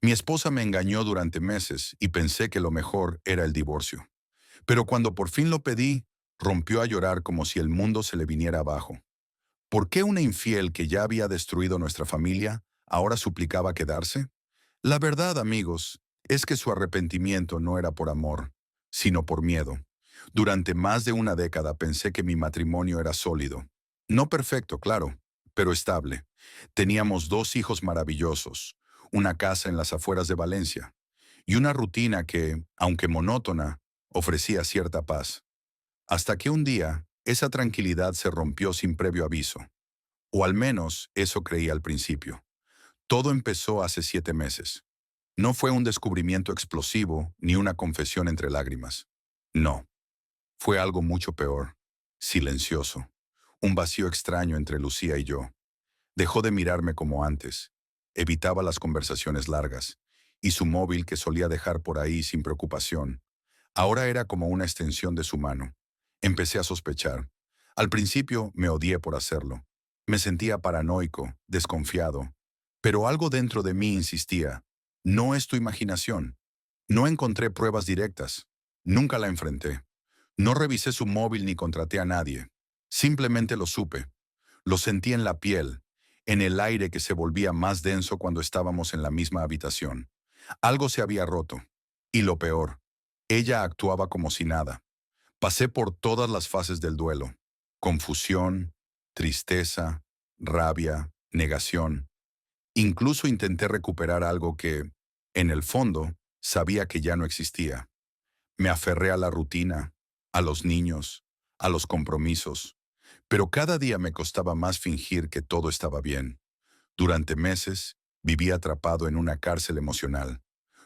Mi esposa me engañó durante meses y pensé que lo mejor era el divorcio. Pero cuando por fin lo pedí, rompió a llorar como si el mundo se le viniera abajo. ¿Por qué una infiel que ya había destruido nuestra familia ahora suplicaba quedarse? La verdad, amigos, es que su arrepentimiento no era por amor, sino por miedo. Durante más de una década pensé que mi matrimonio era sólido. No perfecto, claro, pero estable. Teníamos dos hijos maravillosos, una casa en las afueras de Valencia y una rutina que, aunque monótona, ofrecía cierta paz. Hasta que un día, esa tranquilidad se rompió sin previo aviso. O al menos eso creía al principio. Todo empezó hace 7 meses. No fue un descubrimiento explosivo ni una confesión entre lágrimas. No, fue algo mucho peor, silencioso. Un vacío extraño entre Lucía y yo. Dejó de mirarme como antes. Evitaba las conversaciones largas. Y su móvil que solía dejar por ahí sin preocupación. Ahora era como una extensión de su mano. Empecé a sospechar. Al principio me odié por hacerlo. Me sentía paranoico, desconfiado. Pero algo dentro de mí insistía. No es tu imaginación. No encontré pruebas directas. Nunca la enfrenté. No revisé su móvil ni contraté a nadie. Simplemente lo supe. Lo sentí en la piel, en el aire que se volvía más denso cuando estábamos en la misma habitación. Algo se había roto. Y lo peor, ella actuaba como si nada. Pasé por todas las fases del duelo. Confusión, tristeza, rabia, negación. Incluso intenté recuperar algo que, en el fondo, sabía que ya no existía. Me aferré a la rutina, a los niños, a los compromisos, pero cada día me costaba más fingir que todo estaba bien. Durante meses, vivía atrapado en una cárcel emocional.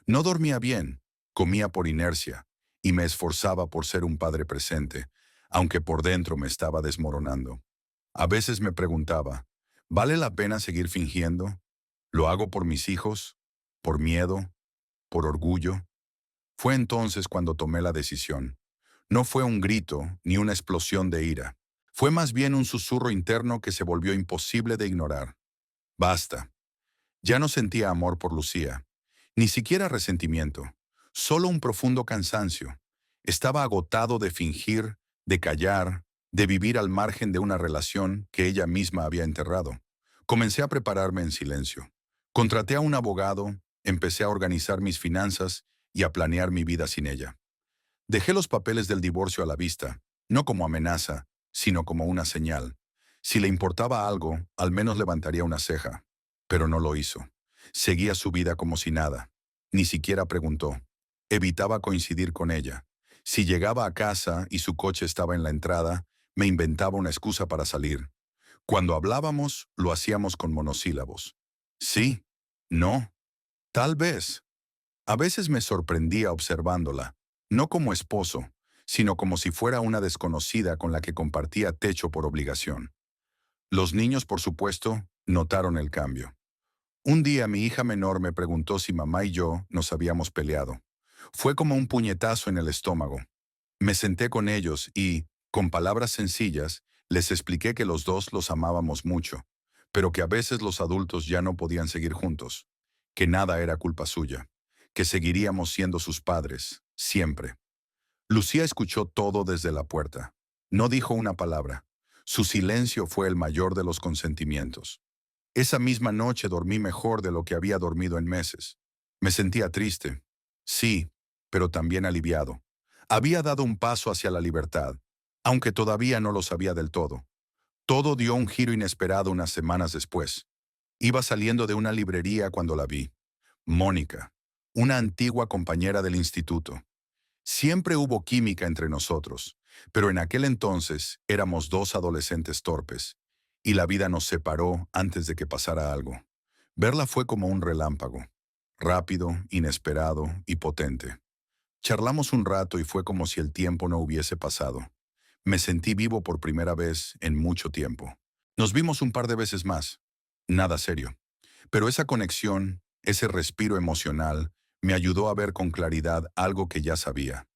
No dormía bien, comía por inercia, y me esforzaba por ser un padre presente, aunque por dentro me estaba desmoronando. A veces me preguntaba, ¿vale la pena seguir fingiendo? ¿Lo hago por mis hijos? ¿Por miedo? ¿Por orgullo? Fue entonces cuando tomé la decisión. No fue un grito ni una explosión de ira. Fue más bien un susurro interno que se volvió imposible de ignorar. Basta. Ya no sentía amor por Lucía, ni siquiera resentimiento, solo un profundo cansancio. Estaba agotado de fingir, de callar, de vivir al margen de una relación que ella misma había enterrado. Comencé a prepararme en silencio. Contraté a un abogado, empecé a organizar mis finanzas y a planear mi vida sin ella. Dejé los papeles del divorcio a la vista, no como amenaza, sino como una señal. Si le importaba algo, al menos levantaría una ceja. Pero no lo hizo. Seguía su vida como si nada. Ni siquiera preguntó. Evitaba coincidir con ella. Si llegaba a casa y su coche estaba en la entrada, me inventaba una excusa para salir. Cuando hablábamos, lo hacíamos con monosílabos. Sí, no, tal vez. A veces me sorprendía observándola, no como esposo, sino como si fuera una desconocida con la que compartía techo por obligación. Los niños, por supuesto, notaron el cambio. Un día mi hija menor me preguntó si mamá y yo nos habíamos peleado. Fue como un puñetazo en el estómago. Me senté con ellos y, con palabras sencillas, les expliqué que los dos los amábamos mucho, pero que a veces los adultos ya no podían seguir juntos, que nada era culpa suya, que seguiríamos siendo sus padres, siempre. Lucía escuchó todo desde la puerta. No dijo una palabra. Su silencio fue el mayor de los consentimientos. Esa misma noche dormí mejor de lo que había dormido en meses. Me sentía triste, sí, pero también aliviado. Había dado un paso hacia la libertad, aunque todavía no lo sabía del todo. Todo dio un giro inesperado unas semanas después. Iba saliendo de una librería cuando la vi. Mónica, una antigua compañera del instituto. Siempre hubo química entre nosotros, pero en aquel entonces éramos dos adolescentes torpes, y la vida nos separó antes de que pasara algo. Verla fue como un relámpago, rápido, inesperado y potente. Charlamos un rato y fue como si el tiempo no hubiese pasado. Me sentí vivo por primera vez en mucho tiempo. Nos vimos un par de veces más. Nada serio. Pero esa conexión, ese respiro emocional, me ayudó a ver con claridad algo que ya sabía.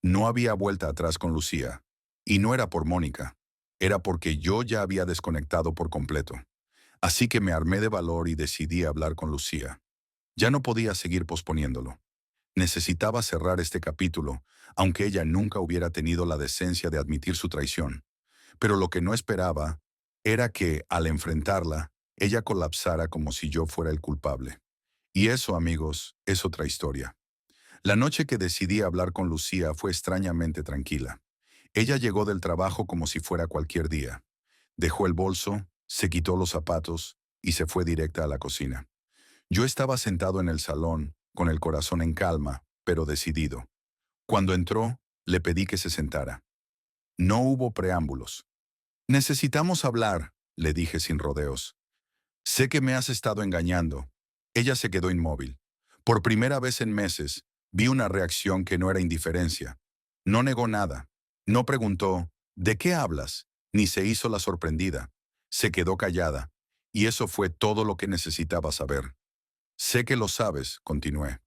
No había vuelta atrás con Lucía. Y no era por Mónica. Era porque yo ya había desconectado por completo. Así que me armé de valor y decidí hablar con Lucía. Ya no podía seguir posponiéndolo. Necesitaba cerrar este capítulo, aunque ella nunca hubiera tenido la decencia de admitir su traición. Pero lo que no esperaba era que, al enfrentarla, ella colapsara como si yo fuera el culpable. Y eso, amigos, es otra historia. La noche que decidí hablar con Lucía fue extrañamente tranquila. Ella llegó del trabajo como si fuera cualquier día. Dejó el bolso, se quitó los zapatos y se fue directa a la cocina. Yo estaba sentado en el salón, con el corazón en calma, pero decidido. Cuando entró, le pedí que se sentara. No hubo preámbulos. Necesitamos hablar, le dije sin rodeos. Sé que me has estado engañando. Ella se quedó inmóvil. Por primera vez en meses, vi una reacción que no era indiferencia. No negó nada. No preguntó, ¿de qué hablas? Ni se hizo la sorprendida. Se quedó callada. Y eso fue todo lo que necesitaba saber. Sé que lo sabes, continué.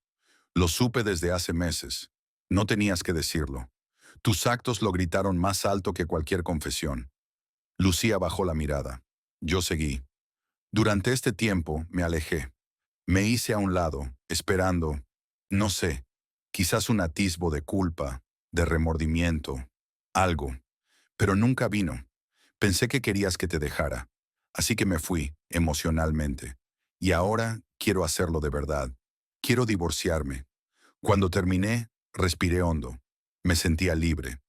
Lo supe desde hace meses. No tenías que decirlo. Tus actos lo gritaron más alto que cualquier confesión. Lucía bajó la mirada. Yo seguí. Durante este tiempo me alejé. Me hice a un lado, esperando, no sé, quizás un atisbo de culpa, de remordimiento, algo. Pero nunca vino. Pensé que querías que te dejara. Así que me fui, emocionalmente. Y ahora quiero hacerlo de verdad. Quiero divorciarme. Cuando terminé, respiré hondo. Me sentía libre.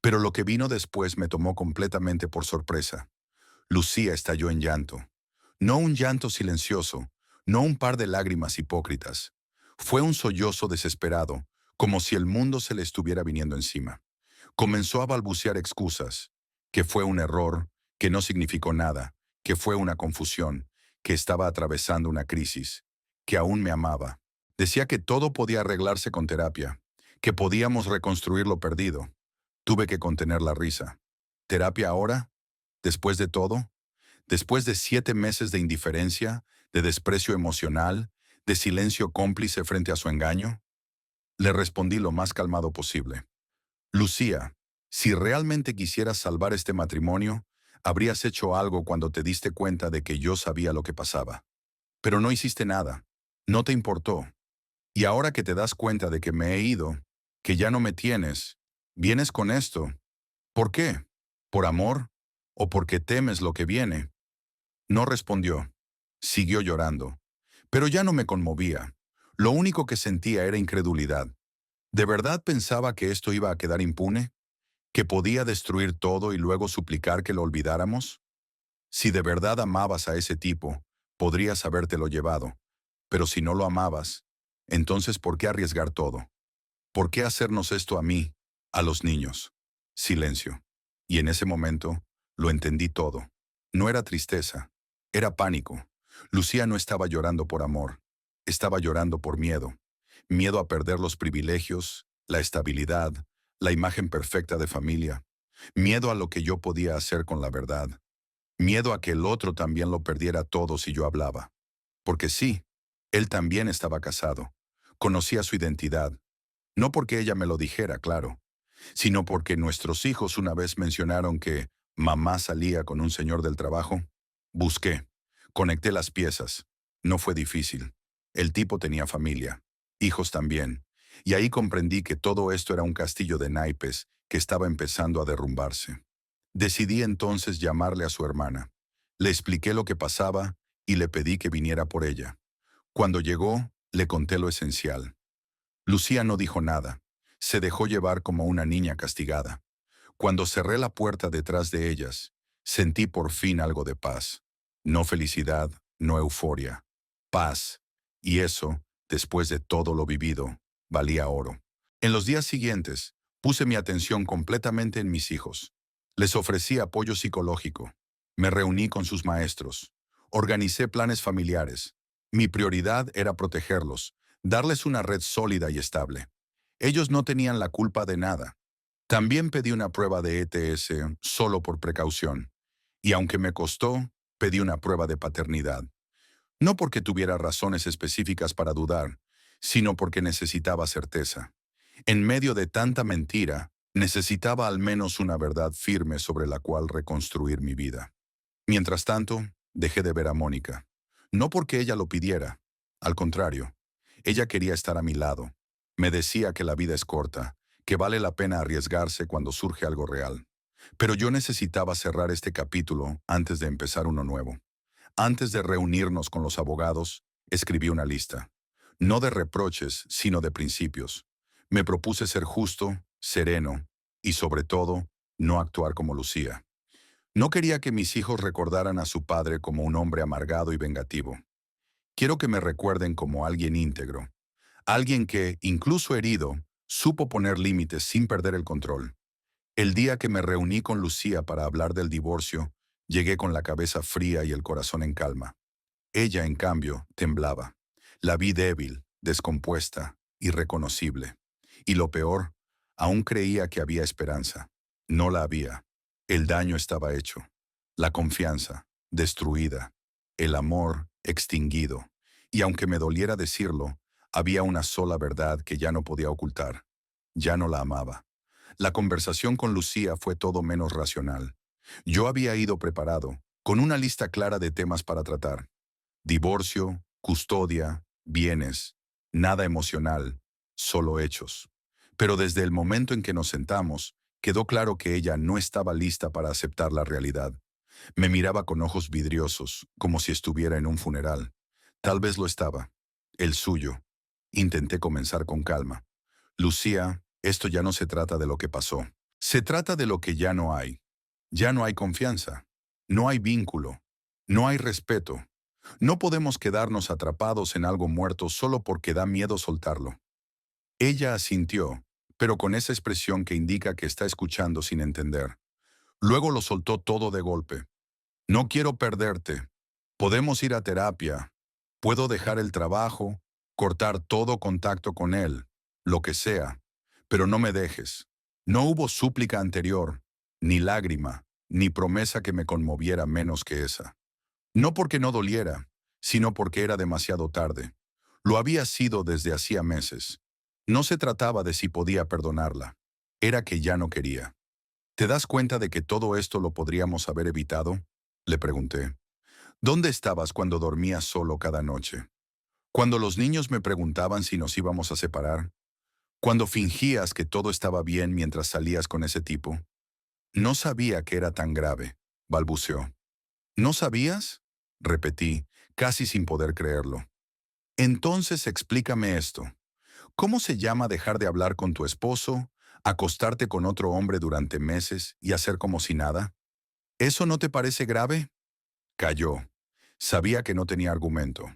Pero lo que vino después me tomó completamente por sorpresa. Lucía estalló en llanto. No un llanto silencioso, no un par de lágrimas hipócritas. Fue un sollozo desesperado, como si el mundo se le estuviera viniendo encima. Comenzó a balbucear excusas, que fue un error, que no significó nada, que fue una confusión, que estaba atravesando una crisis, que aún me amaba. Decía que todo podía arreglarse con terapia, que podíamos reconstruir lo perdido. Tuve que contener la risa. ¿Terapia ahora? ¿Después de todo? Después de 7 meses de indiferencia, de desprecio emocional, de silencio cómplice frente a su engaño, le respondí lo más calmado posible. Lucía, si realmente quisieras salvar este matrimonio, habrías hecho algo cuando te diste cuenta de que yo sabía lo que pasaba. Pero no hiciste nada. No te importó. Y ahora que te das cuenta de que me he ido, que ya no me tienes, vienes con esto. ¿Por qué? ¿Por amor? ¿O porque temes lo que viene? No respondió. Siguió llorando. Pero ya no me conmovía. Lo único que sentía era incredulidad. ¿De verdad pensaba que esto iba a quedar impune? ¿Que podía destruir todo y luego suplicar que lo olvidáramos? Si de verdad amabas a ese tipo, podrías habértelo llevado. Pero si no lo amabas, entonces ¿por qué arriesgar todo? ¿Por qué hacernos esto a mí, a los niños? Silencio. Y en ese momento, lo entendí todo. No era tristeza, era pánico. Lucía no estaba llorando por amor, estaba llorando por miedo. Miedo a perder los privilegios, la estabilidad, la imagen perfecta de familia. Miedo a lo que yo podía hacer con la verdad. Miedo a que el otro también lo perdiera todo si yo hablaba. Porque sí, él también estaba casado. Conocía su identidad. No porque ella me lo dijera, claro, sino porque nuestros hijos una vez mencionaron que mamá salía con un señor del trabajo. Busqué, conecté las piezas. No fue difícil. El tipo tenía familia, hijos también, y ahí comprendí que todo esto era un castillo de naipes que estaba empezando a derrumbarse. Decidí entonces llamarle a su hermana. Le expliqué lo que pasaba y le pedí que viniera por ella. Cuando llegó, le conté lo esencial. Lucía no dijo nada. Se dejó llevar como una niña castigada. Cuando cerré la puerta detrás de ellas, sentí por fin algo de paz. No felicidad, no euforia. Paz. Y eso, después de todo lo vivido, valía oro. En los días siguientes, puse mi atención completamente en mis hijos. Les ofrecí apoyo psicológico. Me reuní con sus maestros. Organicé planes familiares. Mi prioridad era protegerlos, darles una red sólida y estable. Ellos no tenían la culpa de nada. También pedí una prueba de ETS solo por precaución. Y aunque me costó, pedí una prueba de paternidad. No porque tuviera razones específicas para dudar, sino porque necesitaba certeza. En medio de tanta mentira, necesitaba al menos una verdad firme sobre la cual reconstruir mi vida. Mientras tanto, dejé de ver a Mónica. No porque ella lo pidiera. Al contrario, Ella quería estar a mi lado. Me decía que la vida es corta, que vale la pena arriesgarse cuando surge algo real. Pero yo necesitaba cerrar este capítulo antes de empezar uno nuevo. Antes de reunirnos con los abogados, escribí una lista. No de reproches, sino de principios. Me propuse ser justo, sereno y, sobre todo, no actuar como Lucía. No quería que mis hijos recordaran a su padre como un hombre amargado y vengativo. Quiero que me recuerden como alguien íntegro. Alguien que, incluso herido, supo poner límites sin perder el control. El día que me reuní con Lucía para hablar del divorcio, llegué con la cabeza fría y el corazón en calma. Ella, en cambio, temblaba. La vi débil, descompuesta, irreconocible. Y lo peor, aún creía que había esperanza. No la había. El daño estaba hecho. La confianza, destruida. El amor, extinguido. Y aunque me doliera decirlo, había una sola verdad que ya no podía ocultar. Ya no la amaba. La conversación con Lucía fue todo menos racional. Yo había ido preparado, con una lista clara de temas para tratar. Divorcio, custodia, bienes, nada emocional, solo hechos. Pero desde el momento en que nos sentamos, quedó claro que ella no estaba lista para aceptar la realidad. Me miraba con ojos vidriosos, como si estuviera en un funeral. Tal vez lo estaba. El suyo. Intenté comenzar con calma. Lucía, esto ya no se trata de lo que pasó. Se trata de lo que ya no hay. Ya no hay confianza. No hay vínculo. No hay respeto. No podemos quedarnos atrapados en algo muerto solo porque da miedo soltarlo. Ella asintió, pero con esa expresión que indica que está escuchando sin entender. Luego lo soltó todo de golpe. No quiero perderte. Podemos ir a terapia. Puedo dejar el trabajo, cortar todo contacto con él, lo que sea. Pero no me dejes. No hubo súplica anterior, ni lágrima, ni promesa que me conmoviera menos que esa. No porque no doliera, sino porque era demasiado tarde. Lo había sido desde hacía meses. No se trataba de si podía perdonarla. Era que ya no quería. ¿Te das cuenta de que todo esto lo podríamos haber evitado? Le pregunté. ¿Dónde estabas cuando dormías solo cada noche? Cuando los niños me preguntaban si nos íbamos a separar. Cuando fingías que todo estaba bien mientras salías con ese tipo. No sabía que era tan grave, balbuceó. ¿No sabías? Repetí, casi sin poder creerlo. Entonces explícame esto. ¿Cómo se llama dejar de hablar con tu esposo, acostarte con otro hombre durante meses y hacer como si nada? ¿Eso no te parece grave? Calló. Sabía que no tenía argumento.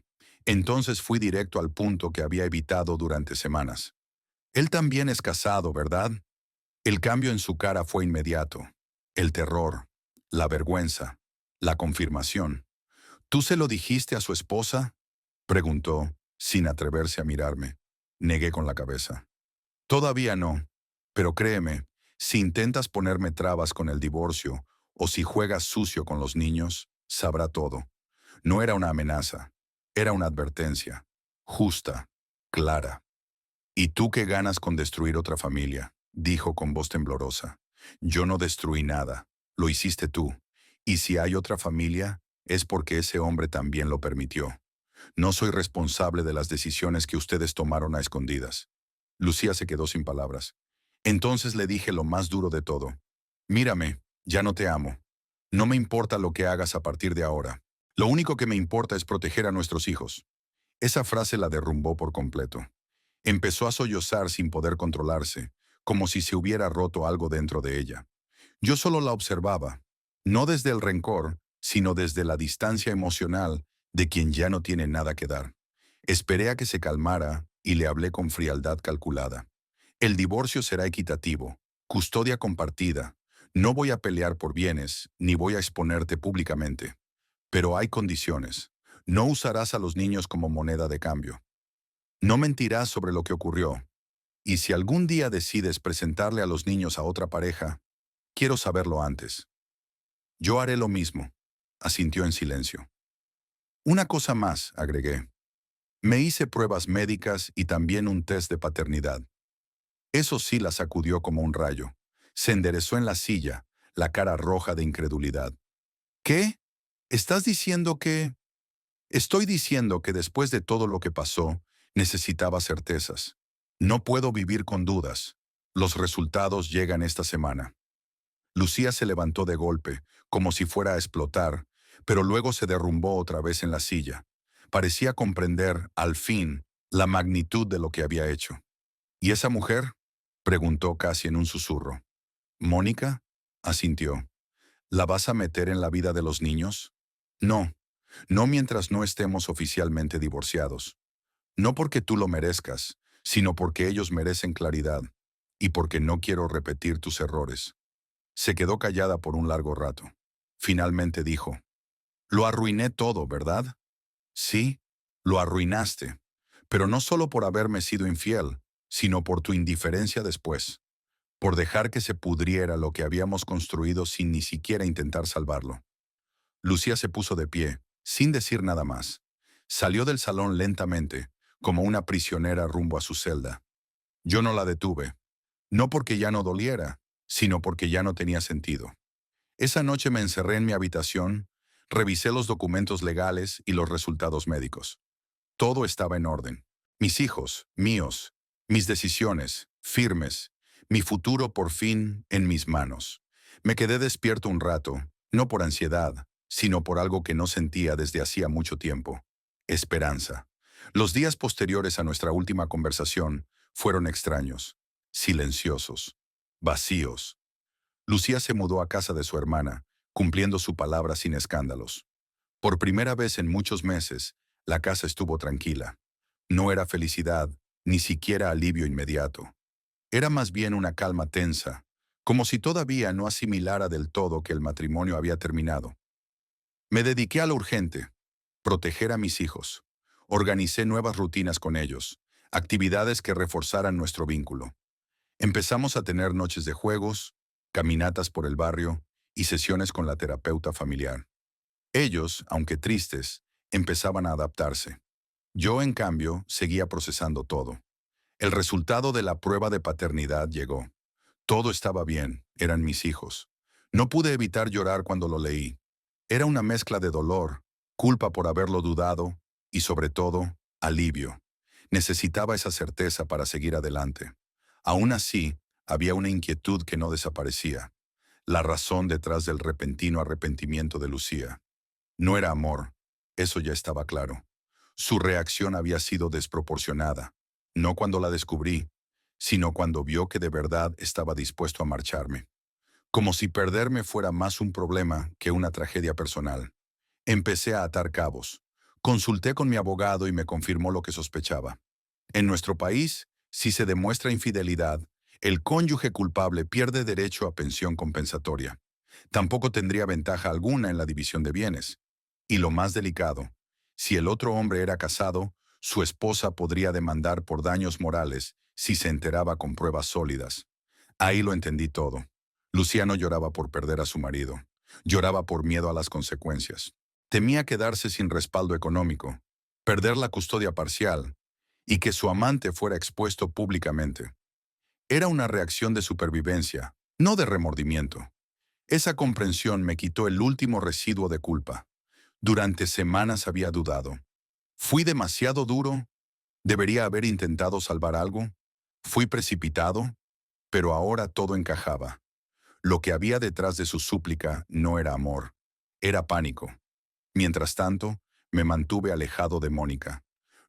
Entonces fui directo al punto que había evitado durante semanas. Él también es casado, ¿verdad? El cambio en su cara fue inmediato. El terror, la vergüenza, la confirmación. ¿Tú se lo dijiste a su esposa? Preguntó, sin atreverse a mirarme. Negué con la cabeza. Todavía no, pero créeme, si intentas ponerme trabas con el divorcio o si juegas sucio con los niños, sabrá todo. No era una amenaza, era una advertencia, justa, clara. ¿Y tú qué ganas con destruir otra familia?, dijo con voz temblorosa. Yo no destruí nada, lo hiciste tú. Y si hay otra familia, es porque ese hombre también lo permitió. No soy responsable de las decisiones que ustedes tomaron a escondidas. Lucía se quedó sin palabras. Entonces le dije lo más duro de todo. Mírame, ya no te amo. No me importa lo que hagas a partir de ahora. Lo único que me importa es proteger a nuestros hijos. Esa frase la derrumbó por completo. Empezó a sollozar sin poder controlarse, como si se hubiera roto algo dentro de ella. Yo solo la observaba, no desde el rencor, sino desde la distancia emocional de quien ya no tiene nada que dar. Esperé a que se calmara y le hablé con frialdad calculada. El divorcio será equitativo, custodia compartida. No voy a pelear por bienes, ni voy a exponerte públicamente. Pero hay condiciones. No usarás a los niños como moneda de cambio. No mentirás sobre lo que ocurrió. Y si algún día decides presentarle a los niños a otra pareja, quiero saberlo antes. Yo haré lo mismo, asintió en silencio. Una cosa más, agregué. Me hice pruebas médicas y también un test de paternidad. Eso sí la sacudió como un rayo. Se enderezó en la silla, la cara roja de incredulidad. ¿Qué? ¿Estás diciendo que...? Estoy diciendo que después de todo lo que pasó, Necesitaba certezas. No puedo vivir con dudas. Los resultados llegan esta semana. Lucía se levantó de golpe, como si fuera a explotar, pero luego se derrumbó otra vez en la silla. Parecía comprender, al fin, la magnitud de lo que había hecho. ¿Y esa mujer? Preguntó casi en un susurro. ¿Mónica? Asintió. ¿La vas a meter en la vida de los niños? No, no mientras no estemos oficialmente divorciados. No porque tú lo merezcas, sino porque ellos merecen claridad, y porque no quiero repetir tus errores. Se quedó callada por un largo rato. Finalmente dijo, lo arruiné todo, ¿verdad? Sí, lo arruinaste, pero no solo por haberme sido infiel, sino por tu indiferencia después, por dejar que se pudriera lo que habíamos construido sin ni siquiera intentar salvarlo. Lucía se puso de pie, sin decir nada más. Salió del salón lentamente, como una prisionera rumbo a su celda. Yo no la detuve, no porque ya no doliera, sino porque ya no tenía sentido. Esa noche me encerré en mi habitación, revisé los documentos legales y los resultados médicos. Todo estaba en orden. Mis hijos, míos, mis decisiones, firmes, mi futuro por fin en mis manos. Me quedé despierto un rato, no por ansiedad, sino por algo que no sentía desde hacía mucho tiempo. Esperanza. Los días posteriores a nuestra última conversación fueron extraños, silenciosos, vacíos. Lucía se mudó a casa de su hermana, cumpliendo su palabra sin escándalos. Por primera vez en muchos meses, la casa estuvo tranquila. No era felicidad, ni siquiera alivio inmediato. Era más bien una calma tensa, como si todavía no asimilara del todo que el matrimonio había terminado. Me dediqué a lo urgente, proteger a mis hijos. Organicé nuevas rutinas con ellos, actividades que reforzaran nuestro vínculo. Empezamos a tener noches de juegos, caminatas por el barrio y sesiones con la terapeuta familiar. Ellos, aunque tristes, empezaban a adaptarse. Yo, en cambio, seguía procesando todo. El resultado de la prueba de paternidad llegó. Todo estaba bien, eran mis hijos. No pude evitar llorar cuando lo leí. Era una mezcla de dolor, culpa por haberlo dudado y, sobre todo, alivio. Necesitaba esa certeza para seguir adelante. Aún así, había una inquietud que no desaparecía. La razón detrás del repentino arrepentimiento de Lucía. No era amor, eso ya estaba claro. Su reacción había sido desproporcionada, no cuando la descubrí, sino cuando vio que de verdad estaba dispuesto a marcharme. Como si perderme fuera más un problema que una tragedia personal. Empecé a atar cabos. Consulté con mi abogado y me confirmó lo que sospechaba. En nuestro país, si se demuestra infidelidad, el cónyuge culpable pierde derecho a pensión compensatoria. Tampoco tendría ventaja alguna en la división de bienes. Y lo más delicado, si el otro hombre era casado, su esposa podría demandar por daños morales si se enteraba con pruebas sólidas. Ahí lo entendí todo. Luciano lloraba por perder a su marido. Lloraba por miedo a las consecuencias. Temía quedarse sin respaldo económico, perder la custodia parcial y que su amante fuera expuesto públicamente. Era una reacción de supervivencia, no de remordimiento. Esa comprensión me quitó el último residuo de culpa. Durante semanas había dudado. ¿Fui demasiado duro? ¿Debería haber intentado salvar algo? ¿Fui precipitado? Pero ahora todo encajaba. Lo que había detrás de su súplica no era amor, era pánico. Mientras tanto, me mantuve alejado de Mónica.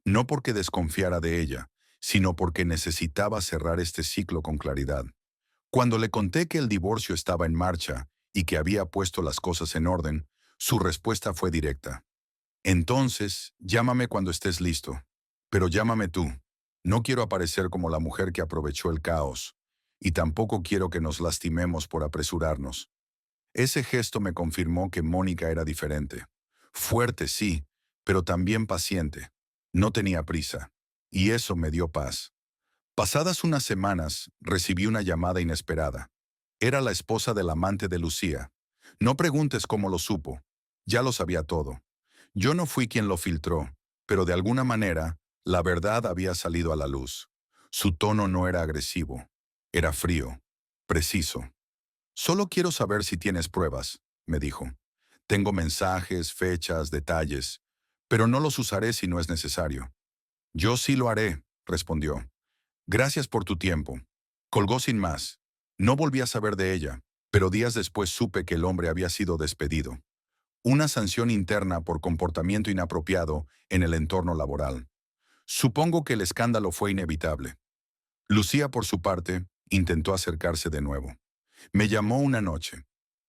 No porque desconfiara de ella, sino porque necesitaba cerrar este ciclo con claridad. Cuando le conté que el divorcio estaba en marcha y que había puesto las cosas en orden, su respuesta fue directa. Entonces, llámame cuando estés listo. Pero llámame tú. No quiero aparecer como la mujer que aprovechó el caos. Y tampoco quiero que nos lastimemos por apresurarnos. Ese gesto me confirmó que Mónica era diferente. Fuerte, sí, pero también paciente. No tenía prisa. Y eso me dio paz. Pasadas unas semanas, recibí una llamada inesperada. Era la esposa del amante de Lucía. No preguntes cómo lo supo. Ya lo sabía todo. Yo no fui quien lo filtró, pero de alguna manera, la verdad había salido a la luz. Su tono no era agresivo. Era frío, preciso. Solo quiero saber si tienes pruebas, me dijo. Tengo mensajes, fechas, detalles, pero no los usaré si no es necesario. Yo sí lo haré, respondió. Gracias por tu tiempo. Colgó sin más. No volví a saber de ella, pero días después supe que el hombre había sido despedido. Una sanción interna por comportamiento inapropiado en el entorno laboral. Supongo que el escándalo fue inevitable. Lucía, por su parte, intentó acercarse de nuevo. Me llamó una noche,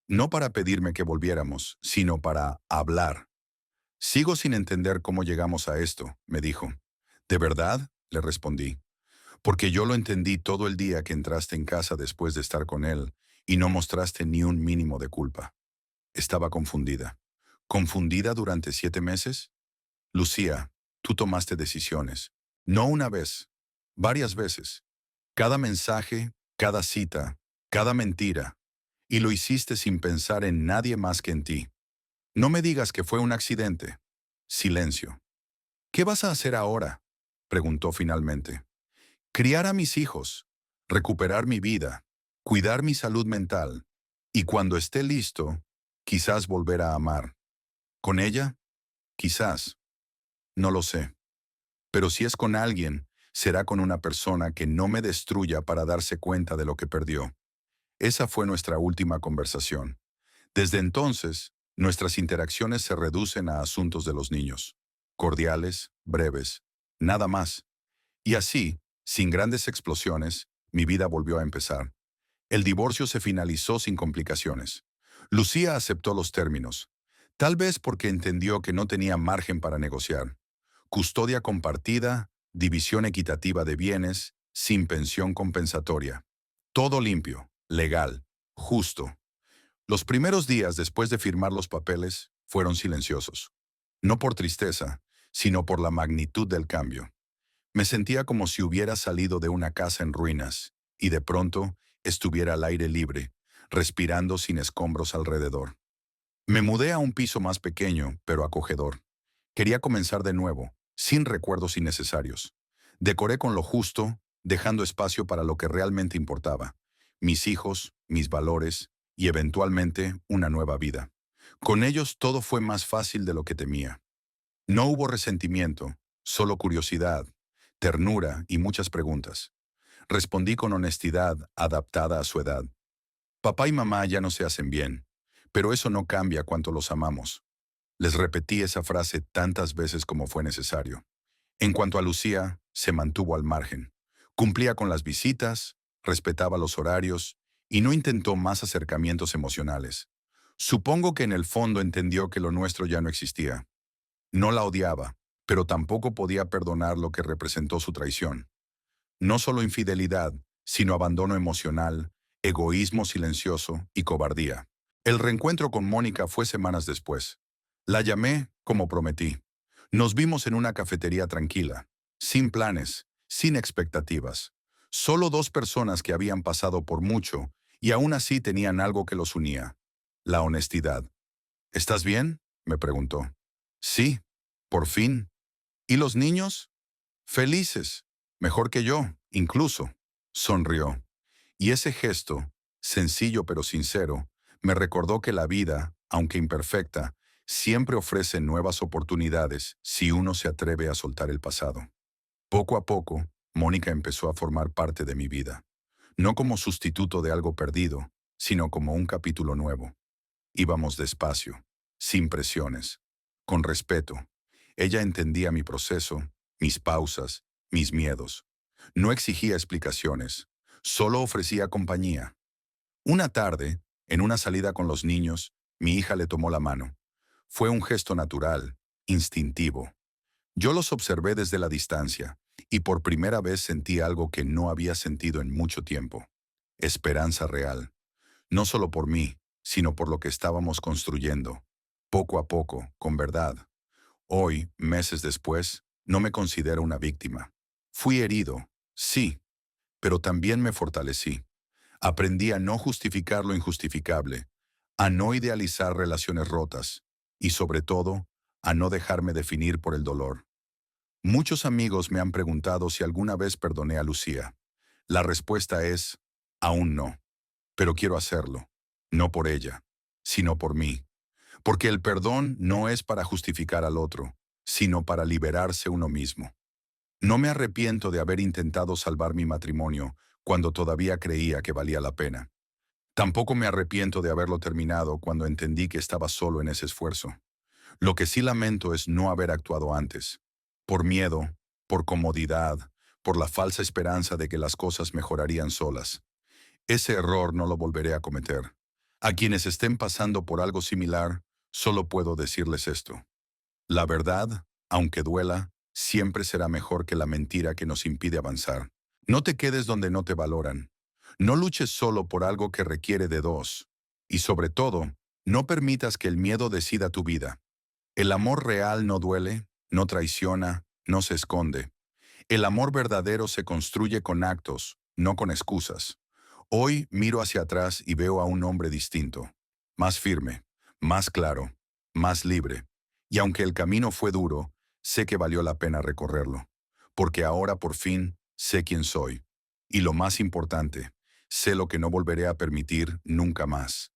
no para pedirme que volviéramos, sino para hablar. Sigo sin entender cómo llegamos a esto, me dijo. ¿De verdad? Le respondí. Porque yo lo entendí todo el día que entraste en casa después de estar con él y no mostraste ni un mínimo de culpa. Estaba confundida. ¿Confundida durante 7 meses? Lucía, tú tomaste decisiones. No una vez, varias veces. Cada mensaje, cada cita, cada mentira. Y lo hiciste sin pensar en nadie más que en ti. No me digas que fue un accidente. Silencio. ¿Qué vas a hacer ahora? Preguntó finalmente. Criar a mis hijos, recuperar mi vida, cuidar mi salud mental. Y cuando esté listo, quizás volver a amar. ¿Con ella? Quizás. No lo sé. Pero si es con alguien, será con una persona que no me destruya para darse cuenta de lo que perdió. Esa fue nuestra última conversación. Desde entonces, nuestras interacciones se reducen a asuntos de los niños. Cordiales, breves, nada más. Y así, sin grandes explosiones, mi vida volvió a empezar. El divorcio se finalizó sin complicaciones. Lucía aceptó los términos, tal vez porque entendió que no tenía margen para negociar. Custodia compartida, división equitativa de bienes, sin pensión compensatoria. Todo limpio, legal, justo. Los primeros días después de firmar los papeles fueron silenciosos. No por tristeza, sino por la magnitud del cambio. Me sentía como si hubiera salido de una casa en ruinas y de pronto estuviera al aire libre, respirando sin escombros alrededor. Me mudé a un piso más pequeño, pero acogedor. Quería comenzar de nuevo, sin recuerdos innecesarios. Decoré con lo justo, dejando espacio para lo que realmente importaba. Mis hijos, mis valores y eventualmente una nueva vida. Con ellos todo fue más fácil de lo que temía. No hubo resentimiento, solo curiosidad, ternura y muchas preguntas. Respondí con honestidad adaptada a su edad. Papá y mamá ya no se hacen bien, pero eso no cambia cuánto los amamos. Les repetí esa frase tantas veces como fue necesario. En cuanto a Lucía, se mantuvo al margen. Cumplía con las visitas, respetaba los horarios y no intentó más acercamientos emocionales. Supongo que en el fondo entendió que lo nuestro ya no existía. No la odiaba, pero tampoco podía perdonar lo que representó su traición. No solo infidelidad, sino abandono emocional, egoísmo silencioso y cobardía. El reencuentro con Mónica fue semanas después. La llamé, como prometí. Nos vimos en una cafetería tranquila, sin planes, sin expectativas. Solo dos personas que habían pasado por mucho y aún así tenían algo que los unía. La honestidad. ¿Estás bien?, me preguntó. Sí, por fin. ¿Y los niños? Felices. Mejor que yo, incluso. Sonrió. Y ese gesto, sencillo pero sincero, me recordó que la vida, aunque imperfecta, siempre ofrece nuevas oportunidades si uno se atreve a soltar el pasado. Poco a poco, Mónica empezó a formar parte de mi vida. No como sustituto de algo perdido, sino como un capítulo nuevo. Íbamos despacio, sin presiones, con respeto. Ella entendía mi proceso, mis pausas, mis miedos. No exigía explicaciones, solo ofrecía compañía. Una tarde, en una salida con los niños, mi hija le tomó la mano. Fue un gesto natural, instintivo. Yo los observé desde la distancia, y por primera vez sentí algo que no había sentido en mucho tiempo. Esperanza real. No solo por mí, sino por lo que estábamos construyendo. Poco a poco, con verdad. Hoy, meses después, no me considero una víctima. Fui herido, sí, pero también me fortalecí. Aprendí a no justificar lo injustificable, a no idealizar relaciones rotas y, sobre todo, a no dejarme definir por el dolor. Muchos amigos me han preguntado si alguna vez perdoné a Lucía. La respuesta es, aún no, pero quiero hacerlo, no por ella, sino por mí. Porque el perdón no es para justificar al otro, sino para liberarse uno mismo. No me arrepiento de haber intentado salvar mi matrimonio cuando todavía creía que valía la pena. Tampoco me arrepiento de haberlo terminado cuando entendí que estaba solo en ese esfuerzo. Lo que sí lamento es no haber actuado antes. Por miedo, por comodidad, por la falsa esperanza de que las cosas mejorarían solas. Ese error no lo volveré a cometer. A quienes estén pasando por algo similar, solo puedo decirles esto. La verdad, aunque duela, siempre será mejor que la mentira que nos impide avanzar. No te quedes donde no te valoran. No luches solo por algo que requiere de dos. Y sobre todo, no permitas que el miedo decida tu vida. El amor real no duele, no traiciona, no se esconde. El amor verdadero se construye con actos, no con excusas. Hoy miro hacia atrás y veo a un hombre distinto, más firme, más claro, más libre. Y aunque el camino fue duro, sé que valió la pena recorrerlo, porque ahora por fin sé quién soy. Y lo más importante, sé lo que no volveré a permitir nunca más.